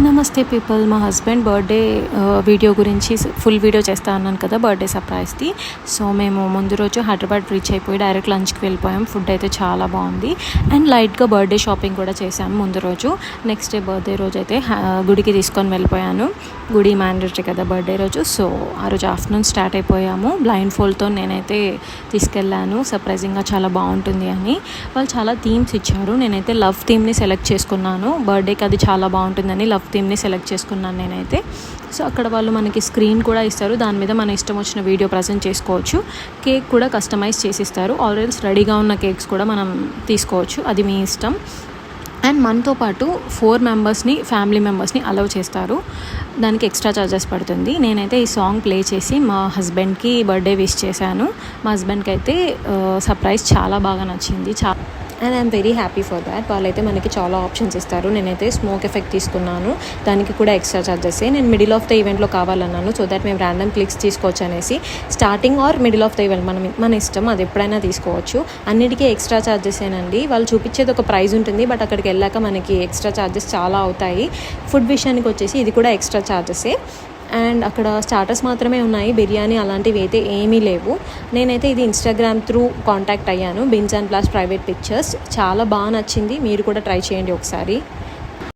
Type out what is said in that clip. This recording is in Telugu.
నమస్తే పీపుల్. మా హస్బెండ్ బర్త్డే వీడియో గురించి ఫుల్ వీడియో చేస్తా అన్నాను కదా, బర్త్డే సర్ప్రైజ్ది. సో మేము ముందు రోజు హైదరాబాద్ రీచ్ అయిపోయి డైరెక్ట్ లంచ్కి వెళ్ళిపోయాం. ఫుడ్ అయితే చాలా బాగుంది అండ్ లైట్గా బర్త్డే షాపింగ్ కూడా చేశాము ముందు రోజు. నెక్స్ట్ డే బర్త్డే రోజు అయితే గుడికి తీసుకొని వెళ్ళిపోయాను. గుడి మ్యాండేటరీ కదా బర్త్డే రోజు. సో ఆ రోజు ఆఫ్టర్నూన్ స్టార్ట్ అయిపోయాము. బ్లైండ్ ఫోల్డ్తో నేనైతే తీసుకెళ్ళాను, సర్ప్రైజింగ్గా చాలా బాగుంటుంది అని. వాళ్ళు చాలా థీమ్స్ ఇచ్చారు. నేనైతే లవ్ థీమ్ని సెలెక్ట్ చేసుకున్నాను. బర్త్డేకి అది చాలా బాగుంటుందని లవ్ థీమ్ని సెలెక్ట్ చేసుకున్నాను నేనైతే. సో అక్కడ వాళ్ళు మనకి స్క్రీన్ కూడా ఇస్తారు, దాని మీద మన ఇష్టం వచ్చిన వీడియో ప్రజెంట్ చేసుకోవచ్చు. కేక్ కూడా కస్టమైజ్ చేసిస్తారు. ఆల్రెడీ రెడీగా ఉన్న కేక్స్ కూడా మనం తీసుకోవచ్చు, అది మీ ఇష్టం. అండ్ మనతో పాటు 4 మెంబర్స్ని ఫ్యామిలీ మెంబర్స్ని అలౌ చేస్తారు. దానికి ఎక్స్ట్రా ఛార్జెస్ పడుతుంది. నేనైతే ఈ సాంగ్ ప్లే చేసి మా హస్బెండ్కి బర్త్డే విష్ చేశాను. మా హస్బెండ్కి అయితే సర్ప్రైజ్ చాలా బాగా నచ్చింది. And I'm very happy for that. వాళ్ళైతే మనకి చాలా ఆప్షన్స్ ఇస్తారు. నేనైతే స్మోక్ ఎఫెక్ట్ తీసుకున్నాను, దానికి కూడా ఎక్స్ట్రా ఛార్జెసే. నేను మిడిల్ ఆఫ్ ద ఈవెంట్లో కావాలన్నాను, సో దట్ మేము ర్యాండమ్ క్లిక్స్ తీసుకోవచ్చు అనేసి. Starting or middle of the event మన ఇష్టం, అది ఎప్పుడైనా తీసుకోవచ్చు. అన్నిటికీ ఎక్స్ట్రా ఛార్జెసేనండి. వాళ్ళు చూపించేది ఒక ప్రైస్ ఉంటుంది, బట్ అక్కడికి వెళ్ళాక మనకి ఎక్స్ట్రా ఛార్జెస్ చాలా అవుతాయి. ఫుడ్ విషయానికి వచ్చేసి ఇది కూడా ఎక్స్ట్రా ఛార్జెసే. అండ్ అక్కడ స్టార్టర్స్ మాత్రమే ఉన్నాయి, బిర్యానీ అలాంటివి అయితే ఏమీ లేవు. నేనైతే ఇది ఇన్స్టాగ్రామ్ త్రూ కాంటాక్ట్ అయ్యాను, బిన్స్ అండ్ ప్లాస్ ప్రైవేట్ పిక్చర్స్. చాలా బాగా నచ్చింది, మీరు కూడా ట్రై చేయండి ఒకసారి.